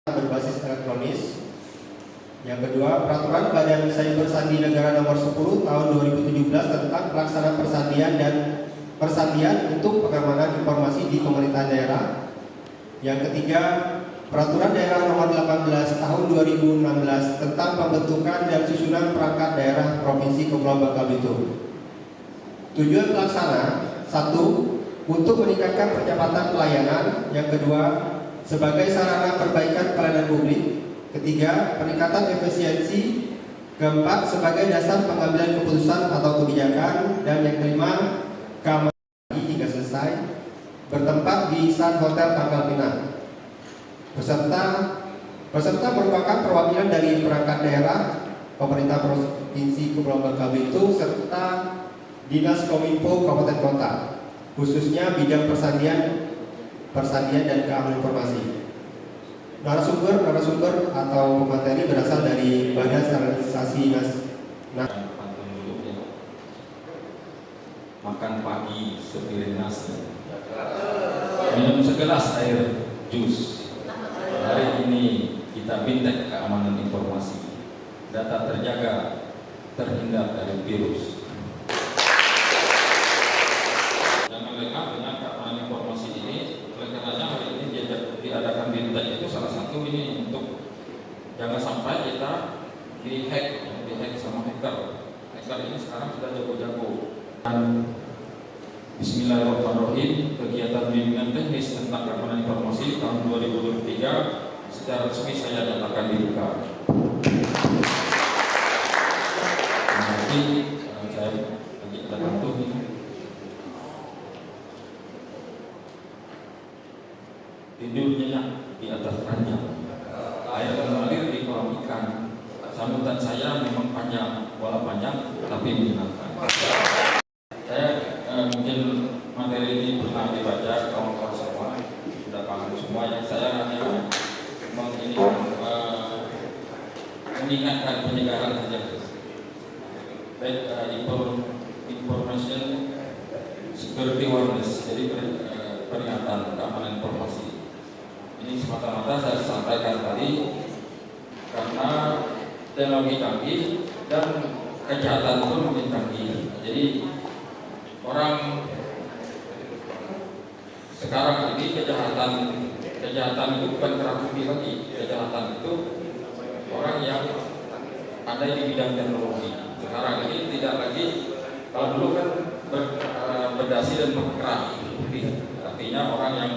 berbasis elektronis. Yang kedua, Peraturan Badan Cyber Sandi Negara Nomor 10 Tahun 2017 tentang pelaksanaan persandian untuk pengamanan informasi di pemerintahan daerah. Yang ketiga, Peraturan Daerah Nomor 18 Tahun 2016 tentang pembentukan dan susunan perangkat daerah Provinsi Kepulauan Bangka Belitung. Tujuan pelaksana: 1. Untuk meningkatkan percepatan pelayanan. Yang kedua, sebagai sarana perbaikan pelayanan publik. Ketiga, peningkatan efisiensi. Keempat, sebagai dasar pengambilan keputusan atau kebijakan. Dan yang kelima, keamanan hingga selesai, bertempat di Sun Hotel Pangkal Pinang. Peserta merupakan perwakilan dari perangkat daerah, pemerintah Provinsi Kepulauan Bangka Belitung, serta Dinas Kominfo Kabupaten Kota, khususnya bidang persandian dan keamanan informasi. Narasumber atau pemateri berasal dari Badan Standarisasi Nasional. Makan pagi sepiring nasi, minum segelas air jus. Hari ini kita bintang keamanan informasi, data terjaga, terhindar dari virus. Jangan lengah dengan keamanan informasi ini. Oleh karenanya hari ini diadakan bintang itu salah satu ini untuk jangan sampai kita dihack sama hacker. Hacker ini sekarang sudah jago-jago. Dan Bismillahirrahmanirrahim, kegiatan bimbingan teknis tentang keamanan informasi tahun 2023 secara resmi saya nyatakan dibuka. Nanti saya lagi ada kartu ini. Tidur nyenyak di atas ranjang, air mengalir di kolam ikan. Sambutan saya memang panjang, walau panjang tapi menyenangkan. Saya mungkin materi ini pernah dibaca kawan-kawan semua, sudah paham semua. Yang saya hanya mengingatkan penyegaran saja. Baik, information security awareness, jadi peringatan keamanan informasi. Ini semata-mata saya sampaikan tadi karena teknologi canggih dan kejahatan pun makin canggih. Jadi orang sekarang ini kejahatan itu bukan terakui lagi. Kejahatan itu orang yang pandai di bidang teknologi. Sekarang ini tidak lagi, kalau dulu kan berdasi dan bergerak, artinya orang yang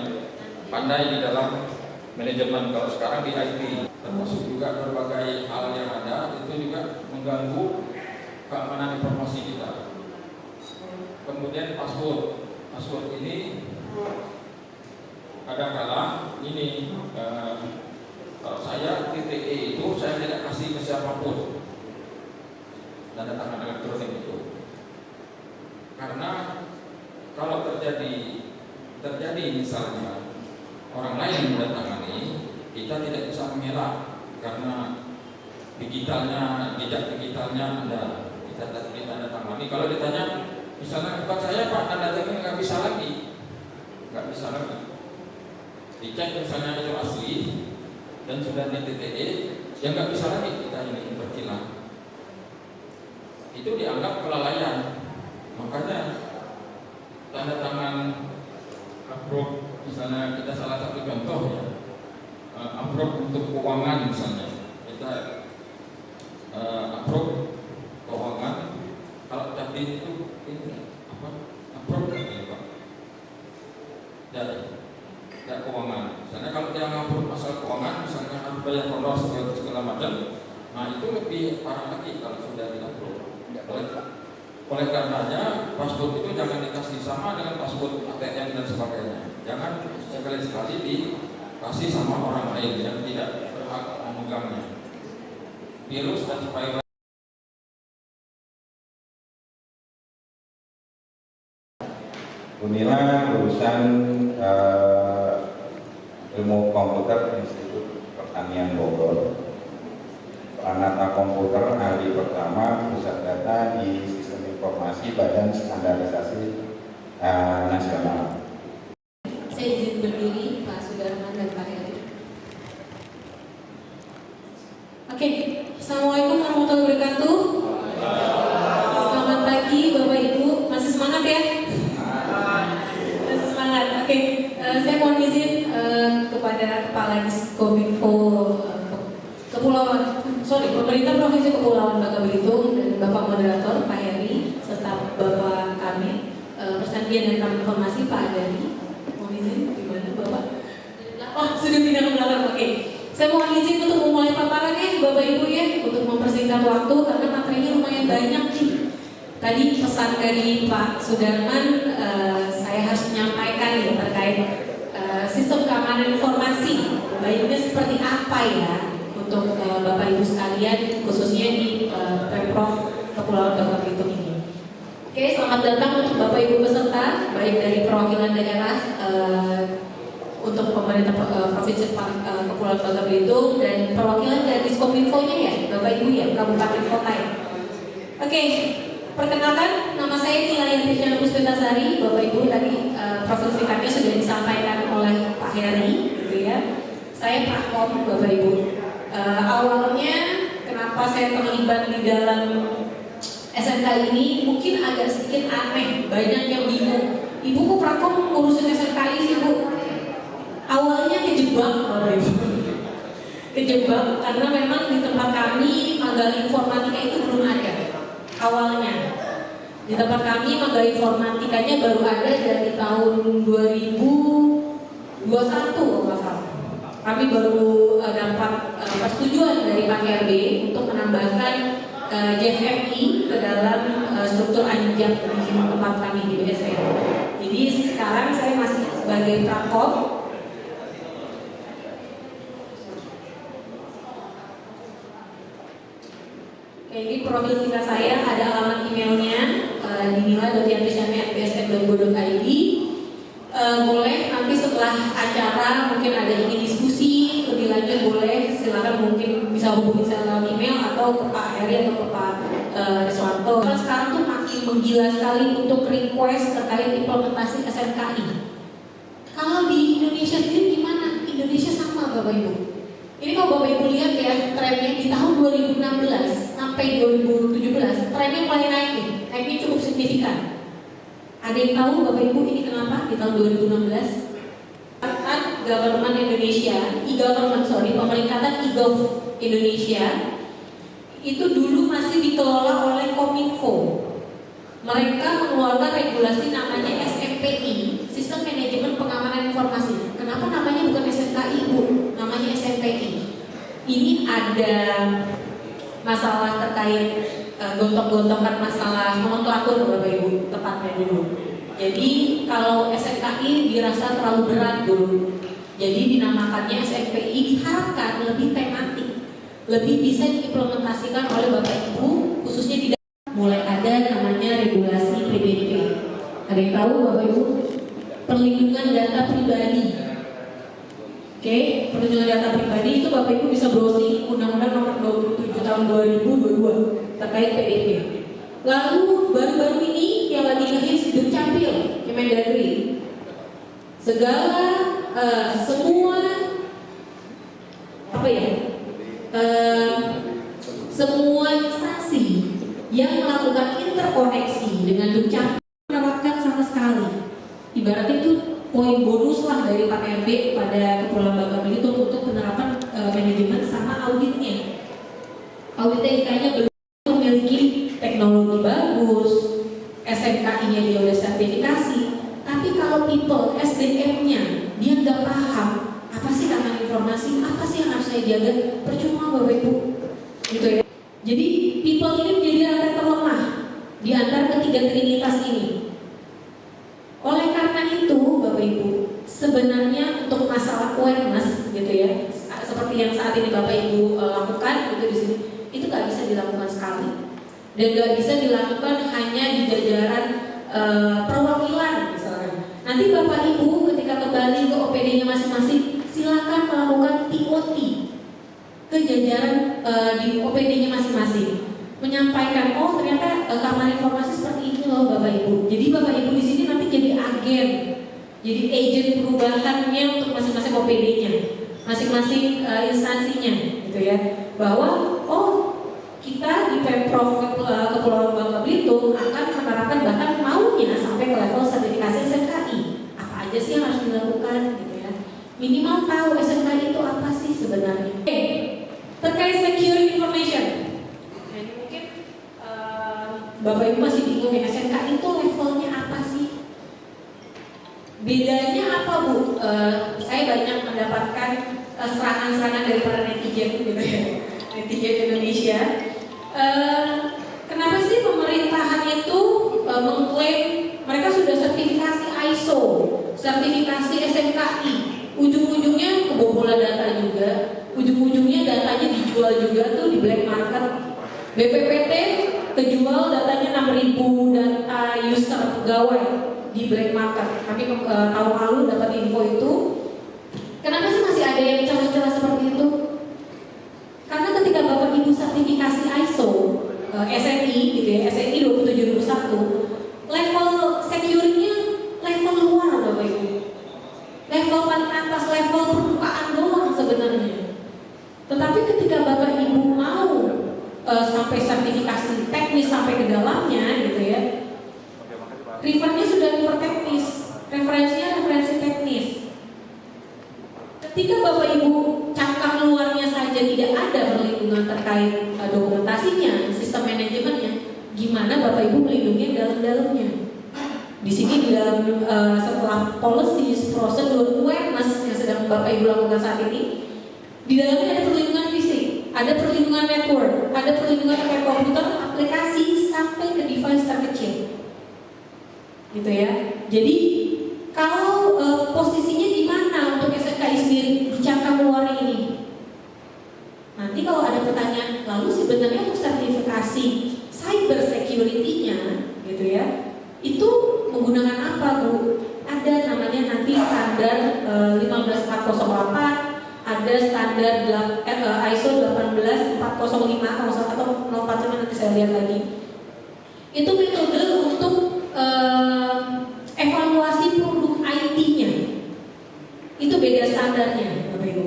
pandai di dalam manajemen. Kalau sekarang di IT, termasuk juga berbagai hal yang ada, itu juga mengganggu keamanan informasi kita. Kemudian password ini kadang-kala ini kalau saya TTE itu saya tidak kasih ke siapapun, tanda tangan elektronik itu, karena kalau terjadi misalnya orang lain mendatangani, kita tidak bisa mengelak karena jejak digitalnya ada, kita tanda tangani. Kalau ditanya misalnya bukan saya Pak, tanda tangan nggak bisa lagi. Dicek misalnya itu asli dan sudah di TTE, yang nggak bisa lagi kita ini berkilah. Itu dianggap kelalaian. Makanya tanda tangan approve, misalnya kita salah satu contoh ya, approve untuk keuangan misalnya, kita approve keuangan. Kalau tadi itu approve ya Pak, tidak keuangan. Misalnya kalau dia ngapur masalah keuangan, misalnya harus bayar honor segala macam, nah itu lebih parah lagi kalau sudah di-approve. Oleh karenanya password itu jangan dikasih sama dengan password ATM dan sebagainya. Jangan sekali-sekali dikasih sama orang lain yang tidak berhak memegangnya. Virus dan spyware. Inilah lulusan ilmu komputer Institut Pertanian Bogor, penata komputer ahli pertama pusat data di sistem informasi Badan Standarisasi Nasional. Saya izin berdiri, Pak Sudarman dan Pak Heri. Oke, Assalamualaikum warahmatullahi wabarakatuh. Selamat pagi Bapak Ibu, masih semangat ya? Masih semangat. Oke, saya mohon izin kepada Kepala Diskominfo Pemerintah Provinsi Kepulauan Bangka Belitung dan Bapak Moderator Pak Heri serta Bapak kami Persandian dan Informasi Pak Adari. Mohon izin, gimana Bapak? Oh, sudah pindah ke belakang. Oke. Saya mohon izin untuk memulai paparan ya Bapak Ibu ya, untuk mempersingkat waktu karena materinya lumayan banyak nih. Tadi pesan dari Pak Sudarman saya harus menyampaikan ya terkait sistem keamanan informasi. Baiknya seperti apa ya untuk Bapak Ibu sekalian khususnya di Pemprov Kepulauan Bangka Belitung ini. Oke, selamat datang untuk Bapak Ibu peserta baik dari perwakilan daerah untuk pemerintah Provinsi Kepulauan Bangka Belitung dan perwakilan dari Diskominfo-nya ya, Bapak Ibu ya, Kabupaten Kota ya. Oke, perkenalkan nama saya Nilayani Tiana Puspitasari. Bapak Ibu tadi profil singkatnya sudah disampaikan oleh Pak Heri, gitu ya. Saya Prakom, Bapak Ibu. Awalnya kenapa saya terlibat di dalam SNK ini mungkin agak sedikit aneh, banyak yang bingung. Ibu kok Prakom ngurusin SNKI sih Bu? Awalnya kejebak Bapak Ibu. Kejebak karena memang di tempat kami magang informatika itu belum ada. Awalnya di tempat kami magang informatikanya baru ada dari tahun 2021 kalau nggak salah. Kami baru dapat persetujuan dari Pak RB untuk menambahkan JFMI ke dalam struktur anjak di tempat kami di BSN. Jadi sekarang saya masih sebagai Prakom. Ini profil singkat saya, ada alamat emailnya dinila.yantisyami@bsn.go.id. Boleh nanti setelah acara mungkin ada ingin diskusi lebih lanjut, boleh silakan, mungkin bisa hubungi saya lewat email atau ke Pak Heri atau ke Pak Riswanto. Sekarang tuh makin menggila sekali untuk request terkait implementasi SNKI. Kalau di Indonesia sendiri gimana? Indonesia sama Bapak Ibu. Ini kalau Bapak Ibu lihat ya trennya di tahun 2016 sampai 2017 trennya mulai naik nih, naiknya cukup signifikan. Ada yang tahu Bapak Ibu ini kenapa di tahun 2016? Government Indonesia, pemeringkatan e-gov Indonesia itu dulu masih dikelola oleh Kominfo. Mereka mengeluarkan regulasi namanya SMPI, Sistem Manajemen Pengamanan Informasi. Kenapa namanya bukan SNKI Bu? Namanya SMPI. Ini ada masalah terkait gontok-gontokan masalah nomenklatur Bapak Ibu tepatnya dulu. Jadi kalau SNKI dirasa terlalu berat dulu. Jadi dinamakannya SMPI, diharapkan lebih tematik, lebih bisa diimplementasikan oleh Bapak Ibu khususnya di mulai ada namanya regulasi PDP. Ada yang tahu Bapak Ibu? Perlindungan data pribadi. Oke, perlindungan data pribadi itu Bapak Ibu bisa browsing Undang-Undang Nomor 27 Tahun 2022 terkait PDP. Lalu baru-baru ini yang lagi ngehits Dukcapil, Kemendagri. Segala semua semua instansi yang melakukan interkoneksi dengan Dukcapil menerapkan sama sekali. Ibaratnya itu poin bonus lah dari Pak RB pada Kepulauan Bangka Belitung untuk penerapan manajemen sama auditnya. Audit TIK-nya belum memiliki teknologi bagus, SMKI-nya dia udah sertifikasi, tapi kalau people, SDM-nya dia nggak paham apa sih keamanan informasi, apa sih yang harus saya jaga, percuma Bapak Ibu, gitu ya. Jadi people ini menjadi rantai terlemah di antara ketiga trinitas ini. Oleh karena itu, Bapak Ibu, sebenarnya untuk masalah awareness, gitu ya, seperti yang saat ini Bapak Ibu lakukan, gitu di sini, itu nggak bisa dilakukan sekali, dan nggak bisa dilakukan hanya di jajaran perwakilan misalnya. Nanti Bapak Ibu ketika kembali ke OPD-nya masing-masing, silakan melakukan TOT ke jajaran di OPD-nya masing-masing, menyampaikan oh ternyata keamanan informasi seperti ini loh Bapak Ibu. Jadi Bapak Ibu di sini nanti jadi agen, jadi agent perubahannya untuk masing-masing OPD-nya, masing-masing instansinya, gitu ya. bahwa kita di Pemprov Kepulauan Bangka Belitung akan menerapkan bahkan maunya sampai ke level sertifikasi SMKI. Apa aja sih yang harus dilakukan gitu ya. Minimal tahu SMKI itu apa sih sebenarnya. Terkait secure information. Nah, ini mungkin Bapak Ibu masih bingung ya, SMKI itu levelnya apa sih? Bedanya apa Bu? Saya banyak mendapatkan serangan-serangan dari para netizen gitu ya, netizen Indonesia. Kenapa sih pemerintahan itu mengklaim mereka sudah sertifikasi ISO, sertifikasi SMKI, ujung-ujungnya kebobolan data juga, ujung-ujungnya datanya dijual juga tuh di black market. BPPT kejual datanya 6.000 data user pegawai di black market. Kami tahun lalu dapat info itu. Kenapa sih masih ada yang celah-celah seperti itu? Karena ketika Bapak Ibu sertifikasi ISO, SNI gitu ya, SNI 27001, level security-nya level luar Bapak Ibu. Level paling atas, level permukaan doang sebenarnya. Tetapi ketika Bapak Ibu mau sampai sertifikasi teknis sampai ke dalamnya gitu ya, referensinya sudah refer teknis, referensinya referensi teknis. Ketika Bapak Ibu cangkang luarnya saja tidak ada perlindungan terkait dokumentasinya, sistem manajemennya, gimana Bapak Ibu melindungi dalam-dalamnya? Di sini di dalam setelah policies, prosedur, awareness yang sedang Bapak Ibu lakukan saat ini, di dalamnya ada perlindungan fisik, ada perlindungan network, ada perlindungan terkait komputer, aplikasi sampai ke device terkecil, gitu ya. Jadi kalau posisinya di mana untuk SMKI sendiri di cangkang luar ini? Nanti kalau ada pertanyaan, lalu sebenarnya untuk sertifikasi cyber security-nya, gitu ya, itu menggunakan apa Bu? Ada namanya nanti standar 15408, ada standar ISO 18405 kalau salah atau 045 nanti saya lihat lagi. Itu metode untuk evaluasi produk IT-nya. Itu beda standarnya Bapak Ibu.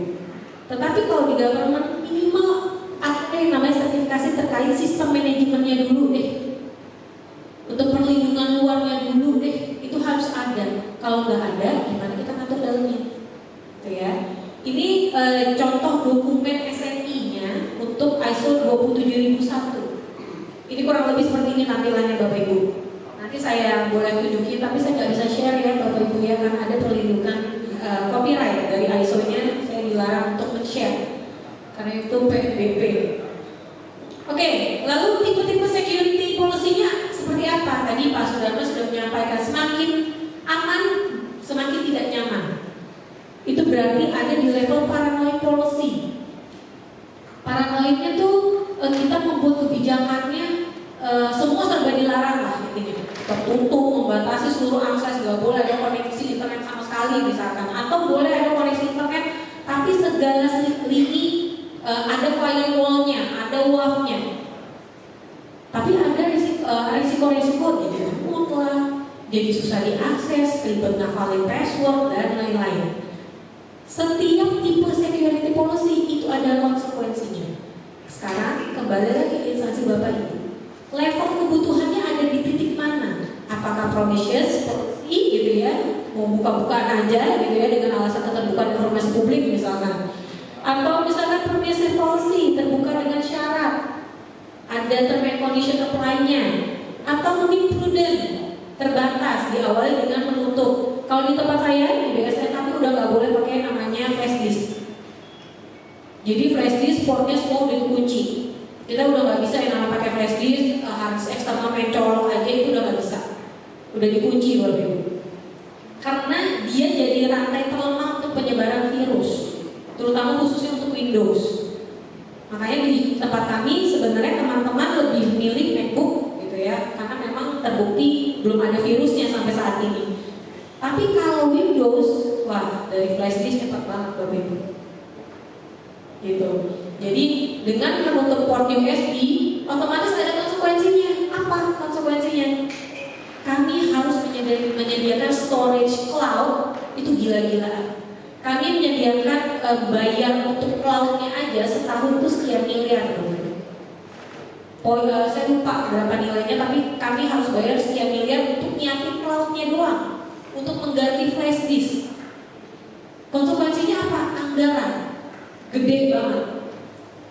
Tetapi kalau di government minimal ada yang namanya sertifikasi terkait sistem manajemennya dulu deh. Untuk perlindungan luarnya dulu deh, itu harus ada. Kalau nggak ada, gimana kita ngatur dalamnya? Gitu ya. Ini contoh dokumen SNI-nya untuk ISO 27001. Ini kurang lebih seperti ini tampilannya Bapak Ibu. Nanti saya boleh tunjukin, tapi saya nggak bisa share ya Bapak Ibu ya, karena ada perlindungan copyright dari ISO-nya, saya dilarang untuk men-share karena itu PSBB. Oke, lalu tipe-tipe security policy-nya seperti apa? Tadi Pak Sudarmo sudah menyampaikan, semakin aman, semakin tidak nyaman. Itu berarti ada di level paranoid policy. Paranoidnya tuh kita membuat kebijakannya semua serba dilarang lah intinya. Tertutup, membatasi seluruh akses, nggak boleh ada koneksi internet sama sekali misalkan, atau boleh ada koneksi internet tapi segala lini ada firewall-nya, ada WAF-nya. Tapi ada risiko-risiko jadi remote lah, jadi susah diakses, ribet ngafalin password dan lain-lain. Setiap tipe security policy itu ada konsekuensinya. Sekarang kembali lagi ke instansi Bapak Ibu. Level kebutuhannya ada di titik mana? Apakah promiscuous policy gitu ya, mau buka-bukaan aja gitu ya dengan alasan keterbukaan informasi publik misalkan, atau misalkan permissive policy terbuka dengan syarat, ada term and condition apply-nya, atau mungkin prudent terbatas diawali dengan menutup. Kalau di tempat saya di BSN tapi udah nggak boleh pakai namanya flash disk. Jadi flash disk portnya semua udah dikunci. Kita udah nggak bisa yang namanya pakai flash disk, harus eksternal main colok aja, itu udah nggak bisa. Udah dikunci Bapak Ibu. Karena dia jadi rantai terlemah untuk penyebaran virus, terutama khususnya untuk Windows. Makanya di tempat kami sebenarnya teman-teman lebih milih MacBook gitu ya, karena memang terbukti belum ada virusnya sampai saat ini. Tapi kalau Windows, wah dari flash disk cepat banget Bapak Ibu. Gitu. Jadi dengan menutup port USB, otomatis ada konsekuensinya. Apa konsekuensinya? Kami harus menyediakan storage cloud itu gila-gilaan. Kami menyediakan bayar untuk cloudnya aja setahun itu sekian miliar loh. Saya lupa berapa nilainya, tapi kami harus bayar sekian miliar untuk nyiapin cloudnya doang, untuk mengganti flash disk. Konsekuensinya apa? Anggaran gede banget.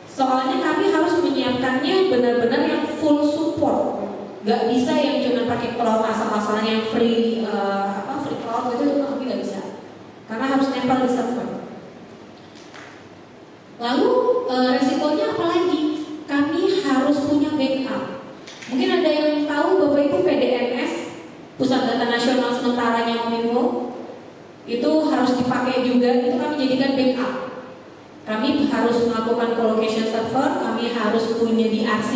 Soalnya kami harus menyiapkannya benar-benar yang full support. Gak bisa yang cuma pakai cloud asal-asalan yang free free cloud gitu, kami gak bisa. Karena harus nempel di server. Lalu resikonya apa lagi? Kami harus punya backup. Mungkin ada yang tahu Bapak Ibu PDNS, Pusat Data Nasional Sementaranya Kominfo, itu harus dipakai juga. Itu kami jadikan backup. Kami harus melakukan colocation server, kami harus punya DRC,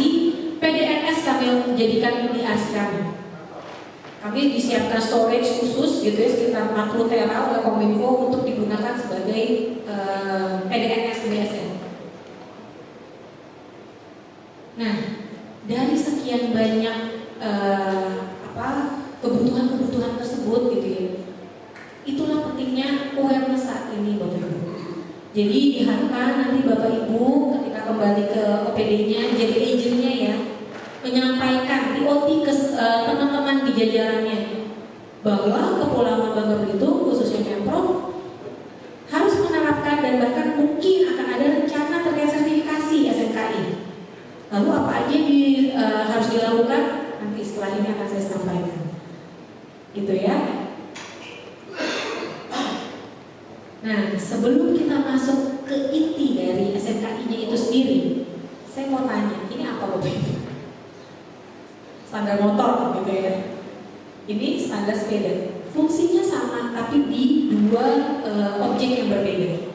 PDNS kami jadikan DRC kami. Kami disiapkan storage khusus gitu ya, sekitar 40 tera oleh Kominfo untuk digunakan sebagai PDNS BSN. Nah, dari sekian banyak kebutuhan-kebutuhan tersebut gitu ya, itulah pentingnya awareness saat ini Bapak Ibu. Jadi diharapkan nanti Bapak Ibu ketika kembali ke OPD-nya jadi agentnya ya, menyampaikan IoT ke teman-teman di jajarannya bahwa Kepulauan Bangka Belitung khususnya Pemprov harus menerapkan dan bahkan mungkin akan ada rencana terkait sertifikasi SMKI. Lalu apa aja harus dilakukan? Nanti setelah ini akan saya sampaikan. Gitu ya. Nah, sebelum kita masuk ke inti dari SMKI-nya itu sendiri, saya mau tanya, ini apa Bapak Ibu? Standar motor gitu ya. Ini standar sepeda. Fungsinya sama, tapi di dua objek yang berbeda.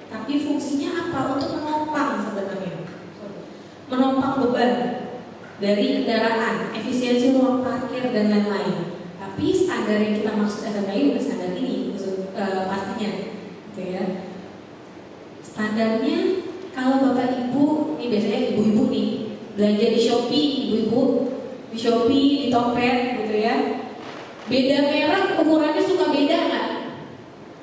Tapi fungsinya apa? Untuk menopang sebenarnya. Menopang beban dari kendaraan, efisiensi ruang parkir dan lain-lain. Tapi standar yang kita maksud SMKI bukan standar ini, pastinya, gitu ya. Standarnya kalau Bapak Ibu, ini biasanya ibu-ibu nih belanja di Shopee, ibu-ibu di Shopee, di Tokped, gitu ya. Beda merek, ukurannya suka beda nggak?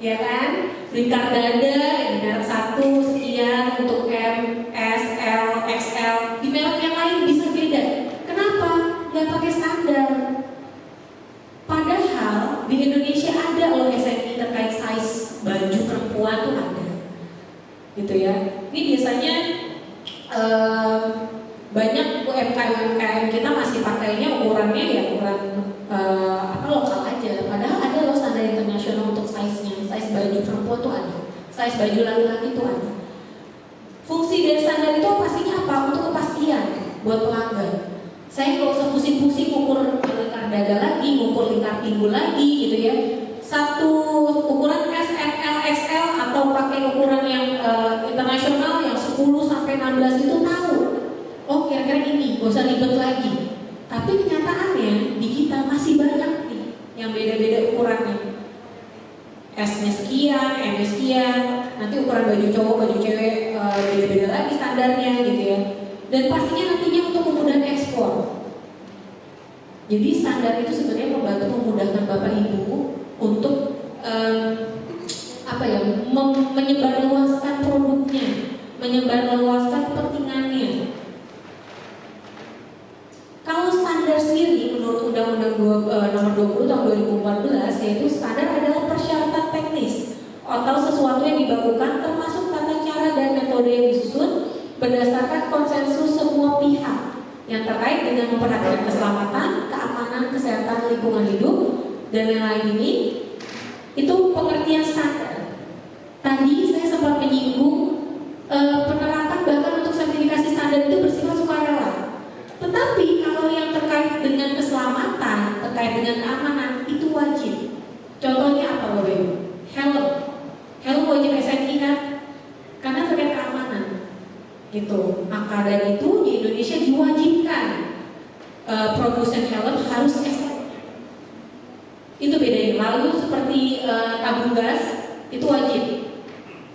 Ya kan? Lingkar dada, merek satu sekian untuk M, S, L, XL. Di merek yang lain bisa beda. Kenapa? Nggak pakai standar. Padahal di Indonesia ada loh SNI terkait size baju perempuan tuh ada, gitu ya. Ini biasanya banyak UMKM kita masih pakainya ukurannya ya ukuran lokal aja. Padahal ada loh standar internasional untuk size-nya. Size baju perempuan tuh ada, size baju laki-laki tuh ada. Fungsi dari standar itu pastinya apa? Untuk kepastian buat pelanggan. Saya nggak usah pusing-pusing ngukur lingkar dada lagi, ngukur lingkar pinggul lagi gitu ya. Satu ukuran S, L, XL atau pakai ukuran yang internasional yang 10 sampai 16 itu tahu. Oh kira-kira ini, gak usah ribet lagi. Tapi kenyataannya di kita masih banyak nih yang beda-beda ukurannya. S-nya sekian, M-nya sekian. Nanti ukuran baju cowok, baju cewek beda-beda lagi standarnya gitu ya. Dan pastinya nantinya untuk kemudahan ekspor. Jadi standar itu sebenarnya membantu memudahkan Bapak Ibu untuk menyebarluaskan produknya, menyebarluaskan kepentingannya. Kalau standar sendiri menurut Undang-Undang Nomor 20 Tahun 2014 yaitu standar adalah persyaratan teknis atau sesuatu yang dibakukan termasuk tata cara dan metode yang disusun berdasarkan konsensus semua pihak yang terkait dengan memperhatikan keselamatan, keamanan, kesehatan, lingkungan hidup dan lain-lain ini. Itu pengertian standar. Tadi saya sempat menyinggung penerapan bahkan untuk sertifikasi standar itu bersifat sukarela. Tetapi kalau yang terkait dengan keselamatan, terkait dengan keamanan itu wajib. Contohnya apa Bapak Ibu? Helm wajib SNI kan? Karena terkait keamanan. Gitu. Maka dari itu di Indonesia diwajibkan produsen helm harus SNI. Itu bedanya. Lalu seperti tabung gas itu wajib,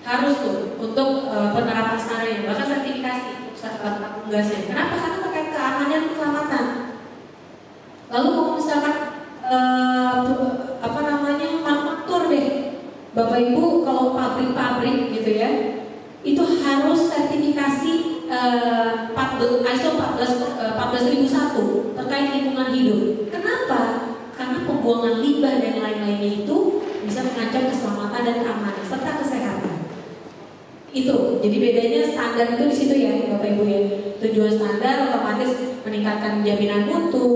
harus tuh untuk penerapan standarnya, bahkan sertifikasi untuk tabung gasnya. Kenapa? Karena terkait keamanan dan keselamatan. Lalu kalau misalkan manufaktur deh, Bapak Ibu kalau pabrik-pabrik gitu ya, itu harus sertifikasi ISO 14001 terkait lingkungan hidup. Kenapa? Karena pembuangan limbah dan lain-lainnya itu bisa mengancam keselamatan dan keamanan serta kesehatan. Itu, jadi bedanya standar itu di situ ya, Bapak Ibu ya. Tujuan standar otomatis meningkatkan jaminan mutu,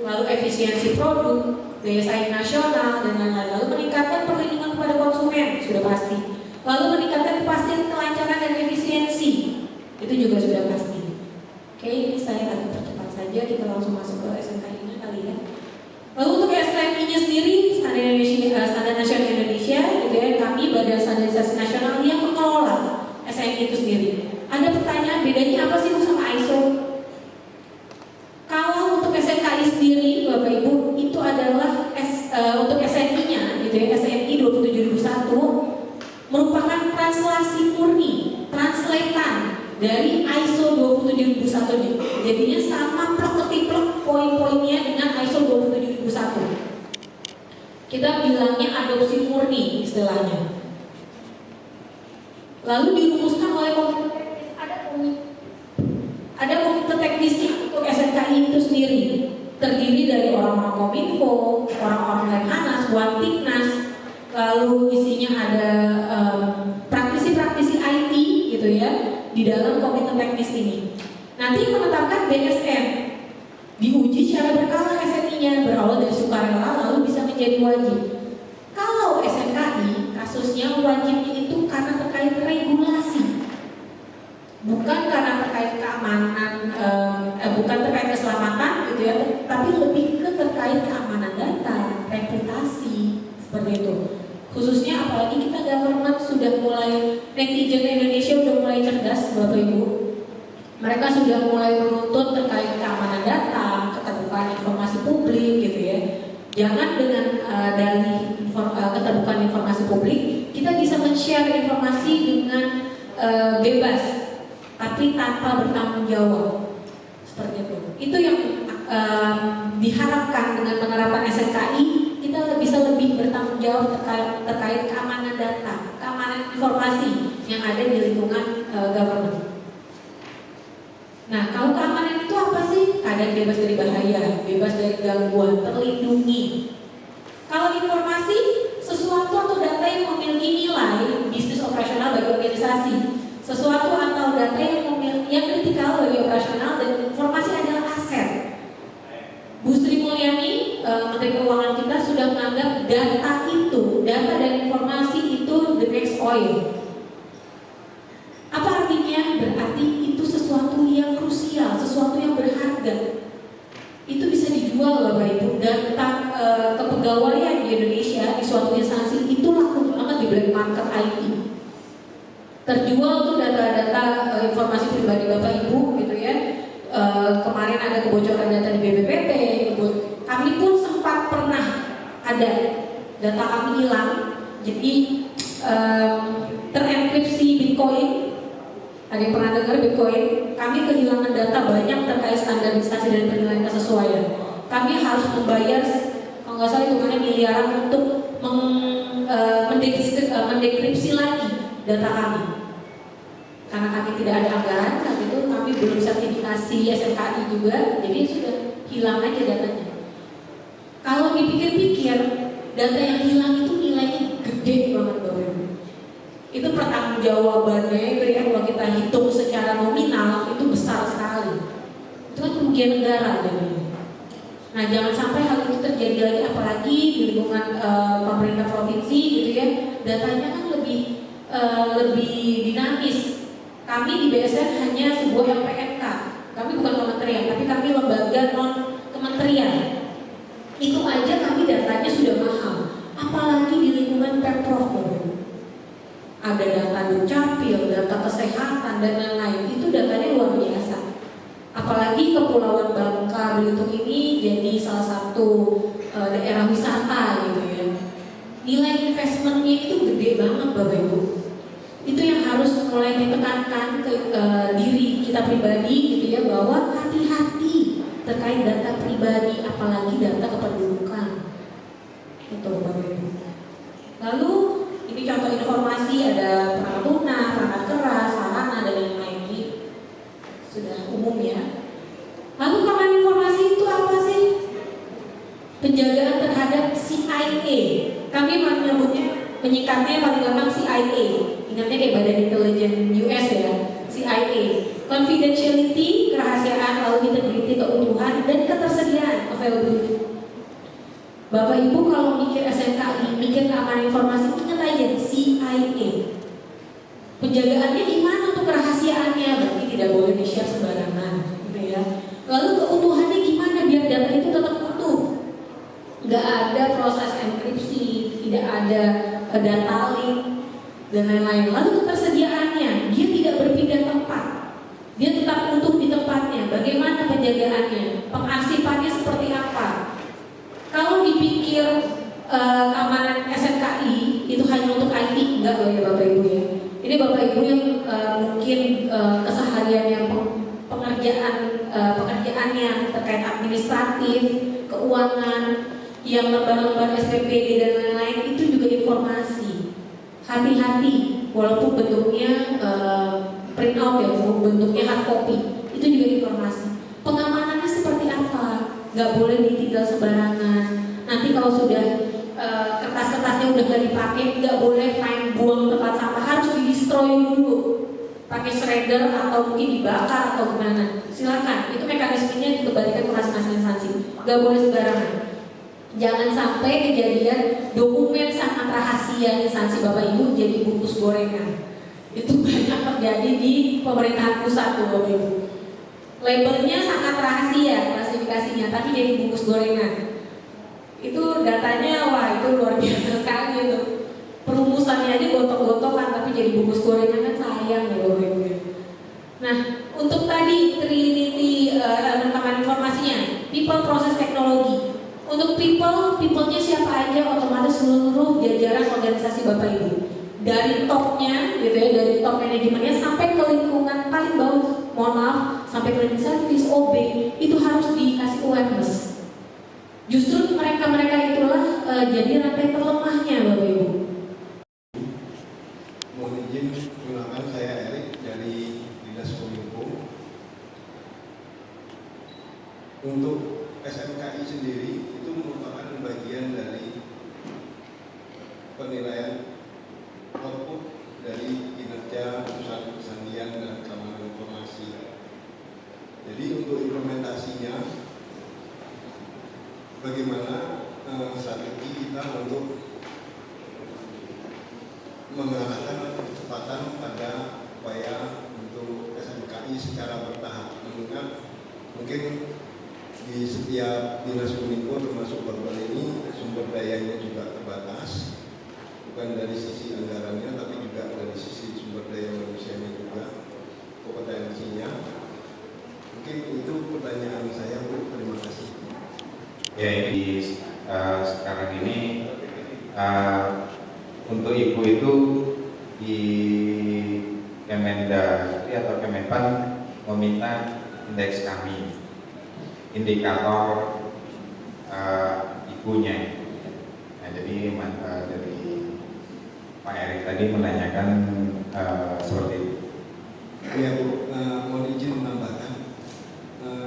lalu efisiensi produk, daya saing nasional dan lain-lain. Lalu meningkatkan perlindungan kepada konsumen, sudah pasti. Lalu meningkatkan kepastian kelancaran dan efisiensi, itu juga sudah pasti. Oke, ini saya agak percepat saja, kita langsung masuk ke SNKI-nya kali ya. Lalu untuk SNKI-nya sendiri, Standar Nasional Indonesia, gitu ya, kami Badan Standarisasi Nasional yang mengelola SNKI itu sendiri. Ada pertanyaan, bedanya apa sih sama ISO? Kalau untuk SNKI sendiri, Bapak Ibu, itu adalah untuk SNI-nya, gitu ya, SNI 27001 merupakan translasi murni, translatean dari ISO 27001. Jadinya sama plek-ketiplek poin-poinnya dengan ISO 27001. Kita bilangnya adopsi murni istilahnya. Lalu dirumuskan oleh komite teknisnya untuk SNKI itu sendiri, terdiri dari orang-orang Kominfo, orang-orang Lemhanas, Wantiknas, lalu isinya ada praktisi-praktisi IT gitu ya di dalam komite teknis ini. Nanti menetapkan DSM, diuji secara berkala SNI-nya berawal dari sukarela lalu bisa menjadi wajib. Kalau SNKI kasusnya wajibnya itu karena terkait regulasi, bukan karena terkait keamanan, bukan terkait keselamatan gitu ya, tapi lebih ke terkait keamanan data, reputasi seperti itu. Khususnya apalagi kita government sudah mulai, netizen Indonesia sudah mulai cerdas Bapak Ibu. Mereka sudah mulai menuntut terkait keamanan data, keterbukaan informasi publik gitu ya. Jangan dengan dalih keterbukaan informasi publik kita bisa men-share informasi dengan bebas, tapi tanpa bertanggung jawab seperti itu. Itu yang diharapkan dengan penerapan SNKI, kita bisa lebih bertanggung jawab terkait keamanan data, keamanan informasi yang ada di lingkungan government. Nah, kalau keamanan itu apa sih? Keadaan bebas dari bahaya, bebas dari gangguan, terlindungi. Kalau informasi, sesuatu atau data yang memiliki nilai bisnis operasional bagi organisasi, sesuatu atau data yang kritikal bagi operasional, dan informasi adalah aset. Bu Sri Mulyani, Menteri Keuangan kita sudah menganggap data dan informasi itu the next oil. Apa artinya? Berarti itu sesuatu yang krusial, sesuatu yang berharga. Itu bisa dijual Bapak Ibu. Data kepegawaian di Indonesia di suatu instansi itu laku banget di black market IT. Terjual tuh data-data informasi pribadi Bapak Ibu gitu ya. Kemarin ada kebocoran data di BPPT. Kami pun sempat pernah ada data kami hilang. Jadi terenkripsi Bitcoin. Ada yang pernah dengar Bitcoin? Kami kehilangan data banyak terkait standarisasi dan penilaian kesesuaian. Kami harus membayar, kalau nggak salah hitungannya miliaran untuk mendekripsi lagi data kami. Karena kami tidak ada anggaran saat itu, kami belum sertifikasi SNKI juga, jadi sudah hilang aja datanya. Kalau dipikir-pikir, data yang hilang itu nilainya gede banget Bapak Ibu. Itu pertanggungjawabannya itu ya, kalau kita hitung secara nominal itu besar sekali. Itu kan kerugian negara jadinya. Nah, jangan sampai hal itu terjadi lagi, apalagi di lingkungan pemerintah provinsi gitu ya. Datanya kan lebih dinamis. Kami di BSN hanya sebuah LPNK. Kami bukan kementerian, tapi kami lembaga non kementerian. Itu aja kami datanya sudah mahal. Apalagi di lingkungan Pemprov. Ada data Dukcapil, data kesehatan dan lain-lain, itu datanya luar biasa. Apalagi Kepulauan Bangka Belitung ini jadi salah satu daerah wisata gitu ya. Nilai investmentnya itu gede banget Bapak Ibu. Itu yang harus mulai ditekankan ke diri kita pribadi gitu ya, bahwa hati-hati terkait data pribadi, apalagi data kependudukan. Itu Bapak Ibu. Lalu ini ada perangkat lunak, perangkat keras, sarana dan lain-lain. Ini sudah umum ya. Lalu keamanan informasi itu apa sih? Penjagaan terhadap CIA. Kami menyebutnya, menyingkatnya paling gampang CIA. Ingatnya kayak Badan Intelijen US ya, CIA. Confidentiality, kerahasiaan, lalu integrity, keutuhan, dan ketersediaan, availability. Bapak Ibu kalau mikir SNKI, mikir keamanan informasi, ingat aja CIA. Penjagaannya gimana untuk kerahasiaannya? Berarti tidak boleh di-share sembarangan, gitu ya. Lalu keutuhannya gimana biar data itu tetap utuh? Nggak ada proses enkripsi, tidak ada data link, dan lain-lain. Lalu ketersediaannya, dia tidak berpindah tempat. Dia tetap utuh di tempatnya. Bagaimana penjagaannya? Pengarsipannya seperti apa? Kalau dipikir keamanan SNKI itu hanya untuk IT, enggak loh ya Bapak Ibu ya. Ini Bapak Ibu yang mungkin keseharian yang pekerjaan yang terkait administratif, keuangan, yang lembar-lembar SPPD dan lain-lain itu juga informasi. Hati-hati, walaupun bentuknya print out ya, bentuknya hard copy, itu juga informasi. Pengamanannya seperti apa? Nggak boleh ditinggal sembarangan. Nanti kalau sudah kertas-kertasnya udah nggak dipakai, nggak boleh main buang tempat sampah, harus di-destroy dulu. Pakai shredder atau mungkin dibakar atau gimana. Silakan, itu mekanismenya dikembalikan ke masing-masing instansi. Nggak boleh sembarangan. Jangan sampai kejadian dokumen sangat rahasia instansi Bapak Ibu jadi bungkus gorengan. Itu banyak terjadi di pemerintahan pusat tuh Bapak Ibu. Labelnya sangat rahasia klasifikasinya, tapi jadi bungkus gorengan. Itu datanya, wah itu luar biasa sekali itu. Perumusannya aja gotok-gotokan, tapi jadi bungkus gorengan kan sayang ya Bapak Ibu. Nah, untuk tadi Trinity elemen keamanan informasinya, people, proses, teknologi. Untuk people-nya siapa aja, otomatis seluruh jajaran organisasi Bapak Ibu. Dari topnya, gitu ya, dari top manajemennya sampai ke lingkungan paling bawah, mohon maaf, sampai cleaning service, OB, itu harus dikasih awareness. Justru mereka-mereka itulah jadi rantai terlemahnya Bapak Ibu. Mohon izin perkenalkan, saya Erik dari Dinas Kominfo. Untuk SNKI sendiri itu merupakan bagian dari penilaian output dari kinerja perusahaan persandian dan keamanan informasi. Jadi untuk implementasinya, bagaimana strategi kita untuk mengarahkan kecepatan pada upaya untuk SNKI secara bertahap. Mengingat mungkin di setiap dinas kominfo termasuk Bapak ini sumber dayanya juga terbatas, bukan dari sisi anggarannya tapi juga dari sisi sumber daya manusianya juga, kompetensinya. Mungkin itu pertanyaan saya Bu, terima kasih. Ya, ini sekarang ini untuk Ibu itu di Kemendagri atau Kemenpan meminta indeks kami, indikator ibunya. Nah, jadi dari Pak Erik tadi menanyakan seperti itu. Ya Bu, mohon izin menambahkan,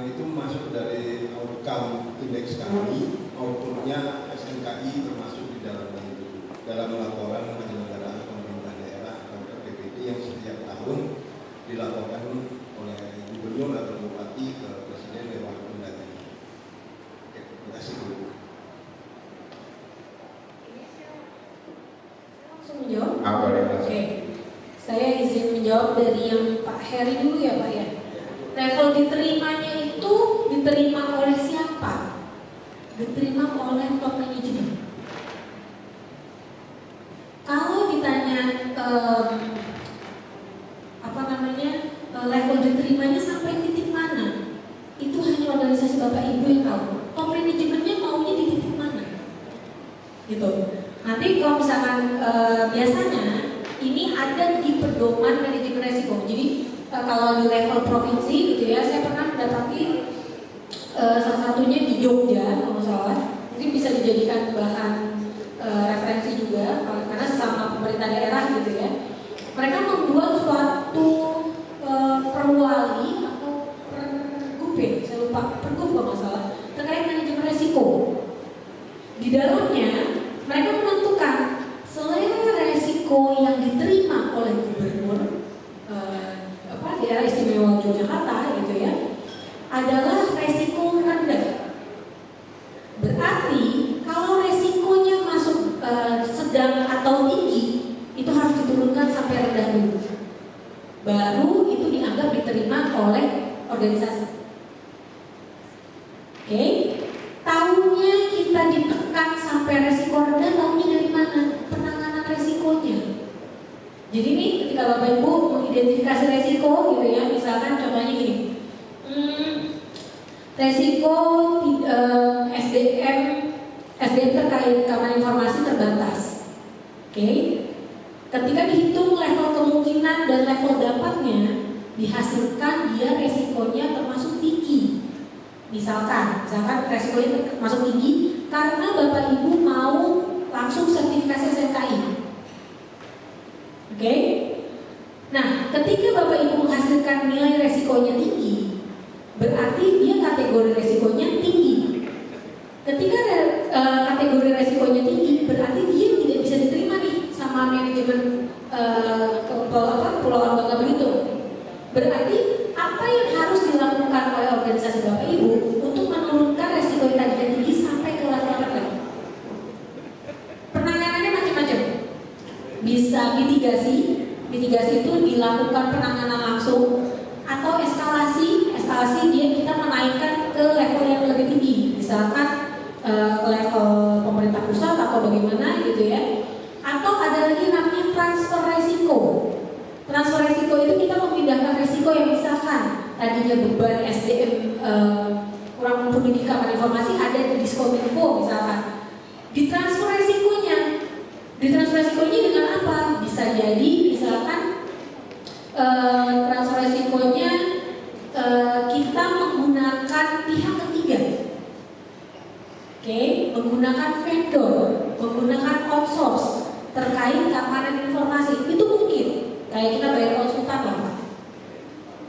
itu masuk dari outcome indeks kami, outputnya SNKI termasuk di dalamnya itu, dalam laporan penyelenggaraan pemerintah daerah atau PPD yang setiap tahun dilaporkan oleh gubernur atau bupati ke presiden lewat Mendagri. Oke, terima kasih Bu. Langsung menjawab? Boleh. Oke. Saya izin menjawab dari yang Pak Heri dulu ya Pak ya. Level diterimanya itu diterima oleh siapa? Diterima oleh top manajemen. Kalau ditanya level diterimanya sampai titik mana, itu hanya organisasi Bapak Ibu yang tahu. Top manajemennya maunya di titik mana, gitu. Nanti kalau misalkan biasanya ini ada di pedoman manajemen resiko. Jadi kalau di level provinsi gitu ya, saya pernah mendapati salah satunya di Jogja kalau nggak salah, mungkin bisa dijadikan bahan referensi juga karena sama pemerintah pemerintah daerah gitu ya. Mereka membuat suatu perwali atau pergub ya, saya lupa, pergub kalau nggak salah, terkait manajemen resiko. Di dalamnya mereka menentukan selera resiko yang diterima oleh gubernur daerah istimewa Yogyakarta gitu ya adalah resiko rendah. Berarti kalau resikonya masuk sedang atau tinggi itu harus diturunkan sampai rendah dulu. Baru itu dianggap diterima oleh organisasi. Oke? Tahunya kita ditekan sampai resiko rendah, tahunya dari mana? Penanganan resikonya. Jadi nih ketika Bapak Ibu mengidentifikasi resiko gitu ya, misalkan contohnya gini, resiko SDM terkait keamanan informasi terbatas. Oke, ketika dihitung level kemungkinan dan level dapatnya, dihasilkan dia resikonya termasuk tinggi. Misalkan resikonya termasuk tinggi karena Bapak Ibu mau langsung sertifikasi SMKI. Oke. Nah, ketika Bapak Ibu menghasilkan nilai resikonya tinggi, berarti dia kategori resikonya tinggi. Ketika kategori resikonya tinggi, berarti dia tidak bisa diterima nih sama manajemen Kepulauan Bangka Belitung. Berarti apa yang harus dilakukan oleh organisasi Bapak Ibu untuk menurunkan resiko yang tadinya tinggi sampai ke level rendah? Penanganannya macam-macam. Bisa mitigasi itu dilakukan penanganan langsung atau eskalasi dia kita menaikkan ke level yang lebih tinggi, misalkan ke level pemerintah pusat atau bagaimana gitu ya. Atau ada lagi namanya transfer resiko. Transfer resiko itu kita memindahkan resiko yang misalkan tadinya beban SDM kurang mumpuni di keamanan informasi ada di Diskominfo misalkan. Ditransfer resikonya dengan apa? Bisa jadi misalkan transfer resikonya kita menggunakan pihak ketiga. Oke, menggunakan vendor, menggunakan outsource terkait keamanan informasi. Itu mungkin kayak kita bayar konsultan lah.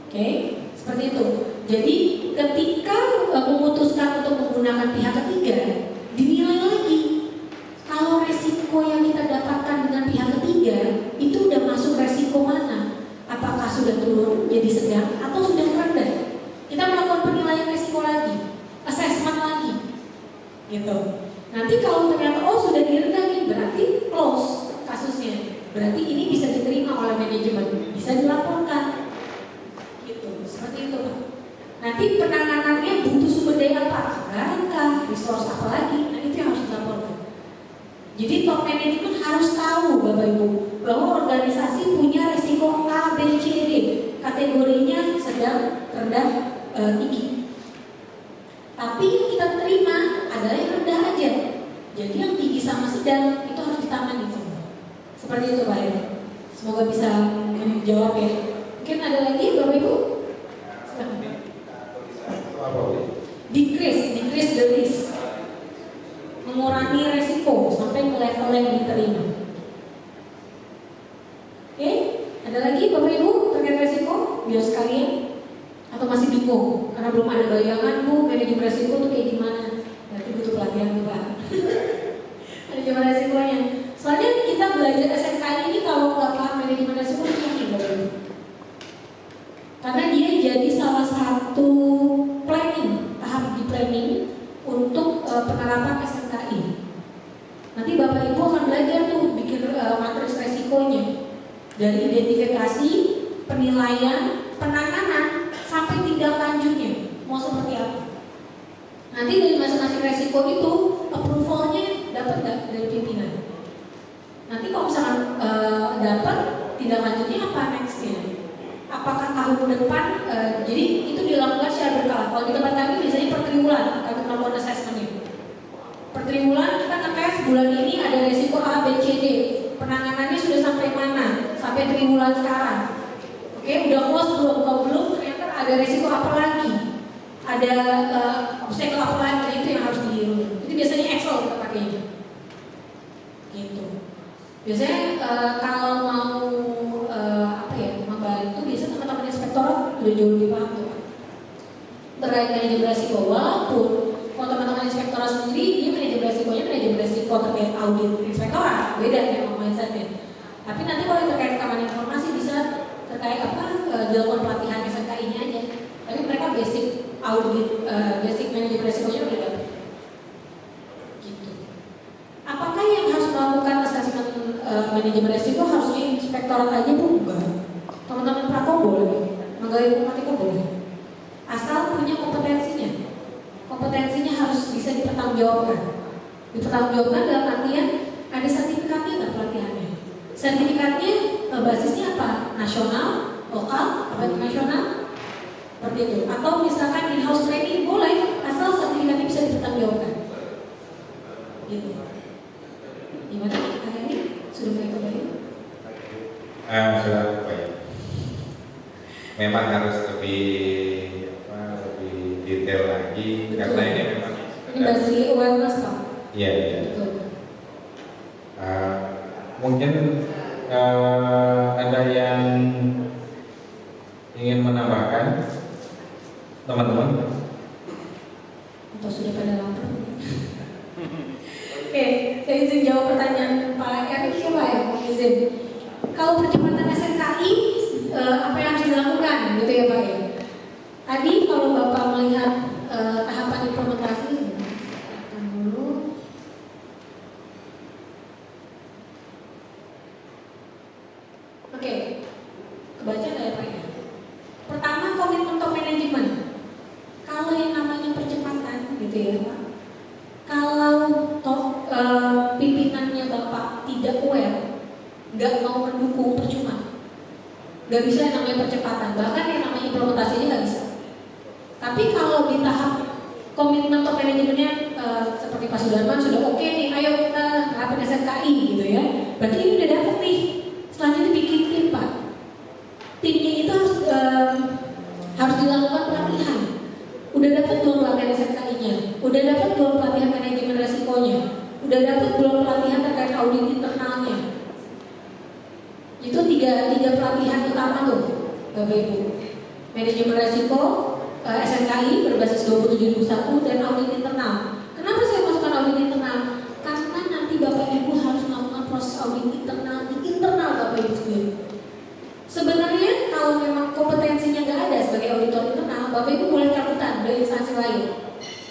Oke, seperti itu. Jadi ketika memutuskan untuk menggunakan pihak ketiga, dinilai lagi kalau resiko yang kita dapatkan dengan pihak ketiga itu udah masuk resiko mana? Apakah sudah turun jadi sedang atau sudah rendah? Kita melakukan penilaian resiko lagi, assessment lagi, gitu. Nanti kalau ternyata sudah direndahin berarti close kasusnya. Berarti ini bisa diterima oleh manajemen, bisa dilaporkan, gitu. Seperti itu, Pak. Nanti penanganannya butuh sumber daya apa? Anggaran, resource apa lagi? Nah itu yang harus dilaporkan. Jadi top management harus tahu Bapak Ibu bahwa organisasi punya risiko A, B, C, D. Kategorinya sedang, rendah, tinggi. Tapi yang kita terima adalah yang rendah aja. Jadi yang tinggi sama sedang itu harus ditangani semua. Seperti itu Pak ya. Semoga bisa menjawab ya. Mungkin ada lagi Bapak Ibu? Decrease the risk. Mengurangi resiko sampai ke level yang diterima. Oke, ada lagi Bapak Ibu terkait resiko? Biar sekalian. Atau masih bingung karena belum ada bayangan Bu manajemen resiko itu kayak gimana? Berarti butuh pelatihan tuh Pak. Manajemen resikonya. Soalnya kita belajar SMKI ini kalau nggak paham manajemen resiko ini Bapak Ibu. Karena dia jadi salah satu planning, tahap di planning untuk penerapan SMKI. Nanti Bapak Ibu akan belajar tuh bikin matriks resikonya dari identifikasi, penilaian, penanganan sampai tindak lanjutnya mau seperti apa. Nanti dari masing-masing resiko itu approvalnya dapat nggak dari pimpinan. Nanti kalau misalkan dapat tindak lanjutnya apa nextnya? Apakah tahun depan? Jadi itu dilakukan secara berkala. Kalau di tempat kami biasanya per triwulan kami melakukan assessmentnya. Per triwulan kita ngetes bulan ini ada resiko A, B, C, D. Penanganannya sudah sampai mana? Sampai triwulan sekarang. Oke, udah close belum? Kalau belum ternyata ada resiko apa lagi? Ada obstacle apa lagi? Nah, itu yang harus dihilangkan. Itu biasanya Excel kita pakainya. Gitu. Biasanya kalau mau membantu, biasanya teman-teman inspektorat udah jauh lebih paham tuh. Terkait manajemen resiko, walaupun kalau teman-teman inspektorat sendiri dia manajemen resiko terkait audit inspektorat, beda ya mindsetnya. Tapi nanti kalau yang terkait keamanan informasi bisa terkait dilakukan pelatihan SMKI-nya aja. Tapi mereka basic audit, basic manajemen resikonya udah dapat. Gitu. Apakah yang harus melakukan asesmen manajemen resiko harusnya inspektorat aja bu? Enggak. Teman-teman Prako boleh, pegawai informatika boleh. Asal punya kompetensinya. Kompetensinya harus bisa dipertanggungjawabkan. Dipertanggungjawabkan dalam artian ada sertifikatnya nggak pelatihannya. Sertifikatnya basisnya apa? Nasional, lokal, apa internasional? Seperti itu. Atau misalkan in-house training boleh, asal sertifikatnya bisa dipertanggungjawabkan. Gitu. Gimana Pak Heri? Sudah mulai kembali? Sudah baik. Memang harus lebih detail lagi. Betul. Karena ini memang ini basi awareness Pak. Iya. Betul. Mungkin ada yang ingin menambahkan, teman-teman? Atau sudah pada lapar? Oke, saya izin jawab pertanyaan Pak Erik coba ya, Pak izin. Kalau percepatan SNKI, apa yang harus dilakukan, gitu ya Pak ya? Tadi kalau Bapak melihat tahapan implementasi, dulu. Oke, kebaca nggak ya Pak ya? Pertama, komitmen top manajemen. Kalau yang namanya percepatan, gitu ya Pak. Kalau pimpinannya Bapak tidak aware, nggak mau mendukung, percuma. Nggak bisa yang namanya percepatan, bahkan yang namanya implementasinya nggak bisa. Tapi kalau di tahap komitmen top manajemennya seperti Pak Sudarman sudah oke nih, ayo kita terapin SNKI gitu ya. Berarti ini udah dapet nih. Selanjutnya bikin tim Pak. Timnya itu harus dilakukan pelatihan. Udah dapat belum pelatihan SNKI-nya? Udah dapat belum pelatihan manajemen resikonya? Udah dapat belum pelatihan terkait audit internalnya? Itu tiga pelatihan utama tuh, Bapak Ibu. Manajemen resiko, SNKI berbasis 27001 dan audit internal. Kenapa saya masukkan audit internal? Karena nanti Bapak Ibu harus melakukan proses audit internal di internal Bapak Ibu sendiri. Sebenarnya kalau memang kompetensinya nggak ada sebagai auditor internal, Bapak Ibu boleh cabutan dari instansi lain.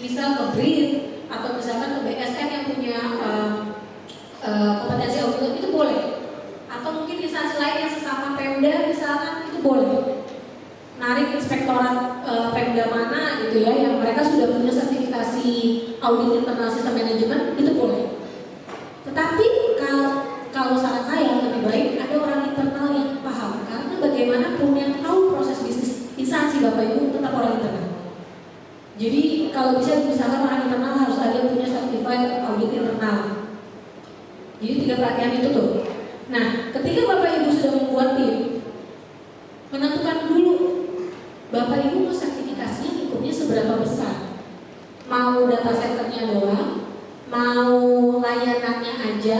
Misal ke BRIN atau misalkan ke BSN yang punya kompetensi auditor itu boleh. Atau mungkin instansi lain yang sesama Pemda misalkan itu boleh. Narik inspektorat Pemda mana gitu ya, yang mereka sudah punya sertifikasi audit internal sistem manajemen itu boleh. Tetapi kalau saran saya lebih baik ada orang internal yang paham, karena bagaimanapun yang tahu proses bisnis instansi Bapak Ibu tetap orang internal. Jadi kalau bisa misalkan orang internal harus ada yang punya certified audit internal. Jadi 3 pelatihan itu tuh. Nah, ketika Bapak Ibu sudah membuat tim, menentukan dulu Bapak Ibu mau sertifikasinya lingkupnya seberapa besar. Mau data centernya doang, mau layanannya aja,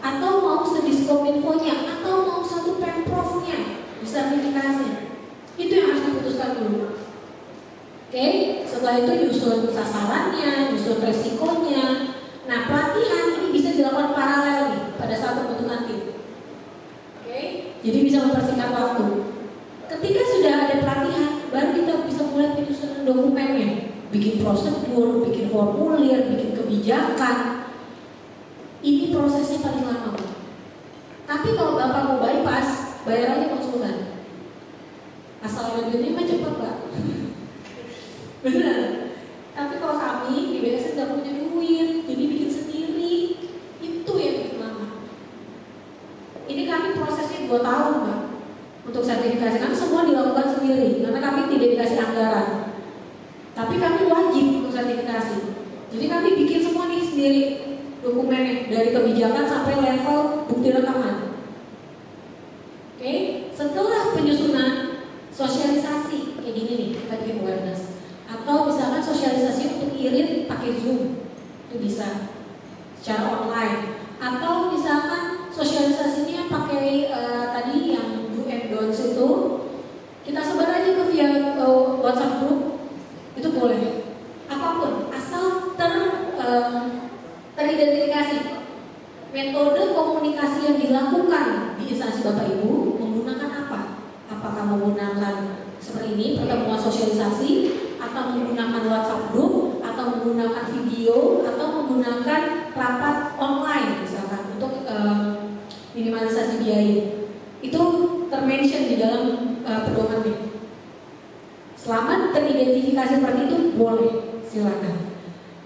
atau mau sediskominfonya, atau mau satu pemprovnya sertifikasi. Itu yang harus diputuskan dulu. Oke, setelah itu nyusun sasarannya, nyusun resikonya. Nah, pelatihan ini bisa dilakukan paralel nih pada saat pembentukan tim. Oke, jadi bisa mempersingkat waktu. Ketika sudah ada pelatihan, baru kita bisa mulai penyusunan dokumennya, bikin prosedur, bikin formulir, bikin kebijakan. Ini prosesnya paling lama. Tapi kalau Bapak mau bypass, bayar aja konsultan. Asal ada duitnya mah cepat Pak. Benar. Tapi kalau kami di BSN nggak punya duit, jadi bikin sendiri, itu yang bikin lama. Ini kami prosesnya 2 tahun Pak. Untuk sertifikasi kami semua dilakukan sendiri, karena kami tidak dikasih anggaran. Tapi kami wajib untuk sertifikasi. Jadi kami bikin semua nih sendiri dokumennya, dari kebijakan sampai level bukti rekaman. Oke, setelah penyusunan sosialisasi kayak gini nih, kita bikin awareness. Atau misalkan sosialisasi untuk irit pakai Zoom, itu bisa secara online. Atau misalkan sosialisasi boleh. Apapun, asal teridentifikasi. Metode komunikasi yang dilakukan di instansi Bapak Ibu menggunakan apa? Apakah menggunakan seperti ini, pertemuan sosialisasi, atau menggunakan WhatsApp group, atau menggunakan video, atau menggunakan rapat online misalkan untuk minimalisasi biaya. Itu termention di dalam pedoman ini. Selama teridentifikasi seperti itu boleh, silakan.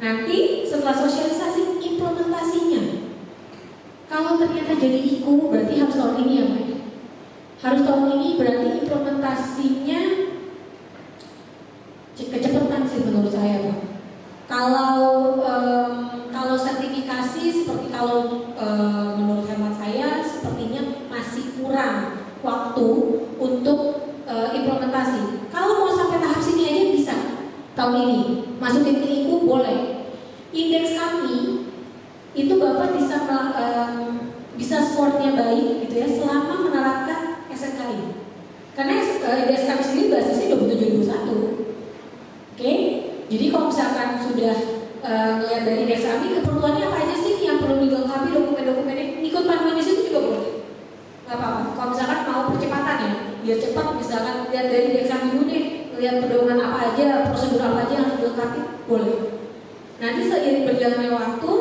Nanti setelah sosialisasi implementasinya. Kalau ternyata jadi IKU berarti harus tahun ini ya Pak. Harus tahun ini berarti implementasinya kecepatan sih menurut saya Pak. Kalau sertifikasi seperti menurut hemat saya sepertinya masih kurang waktu untuk implementasi. Kalau mau sampai tahap sini aja bisa tahun ini masukin ke IKU boleh. Indeks kami itu Bapak bisa skornya baik gitu ya selama menerapkan SNKI. Karena indeks kami sendiri basisnya 27.001. Oke, jadi kalau misalkan sudah melihat dari indeks kami keperluannya apa aja sih yang perlu dilengkapi dokumen-dokumennya, ikut panduan di situ juga boleh. Gak apa-apa. Kalau misalkan mau percepatan ya, biar cepat misalkan lihat dari indeks kami dulu deh, lihat pedoman apa aja, prosedur apa aja yang harus dilengkapi, boleh. Nanti seiring berjalannya waktu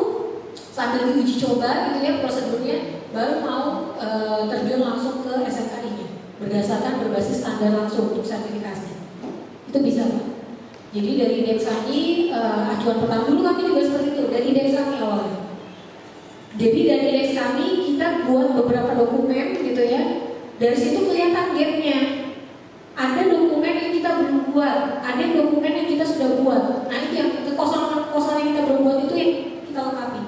sambil diuji coba gitu ya prosedurnya, baru mau terjun langsung ke SNKI-nya berdasarkan berbasis standar langsung untuk sertifikasi. Itu bisa Pak. Jadi dari indeks kami acuan pertama dulu kami juga seperti itu dari indeks kami awalnya. Jadi dari indeks kami kita buat beberapa dokumen gitu ya. Dari situ kelihatan gapnya. Ada dokumen yang kita belum buat, ada dokumen yang kita sudah buat. Nah itu yang kekosongan yang kita belum buat itu yang kita lengkapi.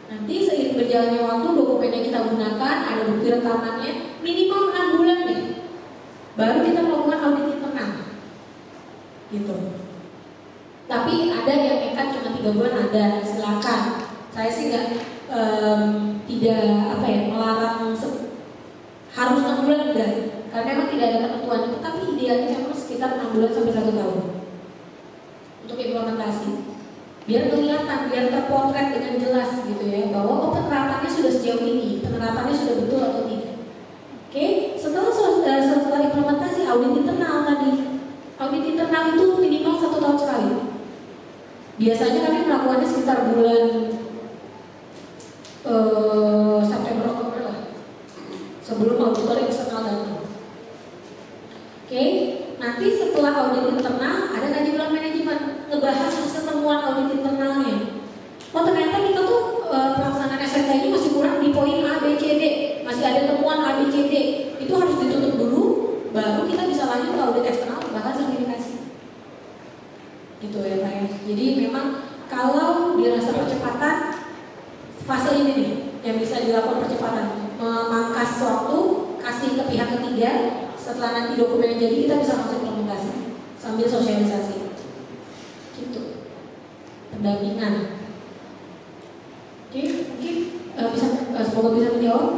Nanti seiring berjalannya waktu dokumen yang kita gunakan ada bukti rekamannya minimal 6 bulan nih. Baru kita melakukan audit internal. Gitu. Tapi ada yang nekat cuma 3 bulan ada, silakan. Saya sih tidak melarang harus 6 bulan enggak. Karena memang tidak ada ketentuan itu, tapi idealnya memang sekitar 6 bulan sampai 1 tahun untuk implementasi. Biar kelihatan, biar terpotret dengan jelas gitu ya, bahwa penerapannya sudah sejauh ini, penerapannya sudah betul atau tidak. Oke, setelah implementasi audit internal tadi. Audit internal itu minimal 1 tahun sekali. Biasanya kami melakukannya sekitar bulan September Oktober lah, sebelum auditor eksternal datang. Oke, nanti setelah audit internal ada tadi bilang manajemen ngebahas hasil temuan audit internalnya. Oh ternyata kita tuh pelaksanaan SNK ini masih kurang di poin A, B, C, D, masih ada temuan A, B, C, D. Itu harus ditutup dulu, baru kita bisa lanjut ke audit eksternal bahkan sertifikasi. Gitu ya Pak ya. Jadi memang kalau dirasa percepatan fase ini nih yang bisa dilakukan percepatan, memangkas waktu, kasih ke pihak ketiga. Setelah nanti dokumennya jadi kita bisa langsung implementasi sambil sosialisasi. Gitu. Pendampingan. Oke, mungkin semoga bisa menjawab.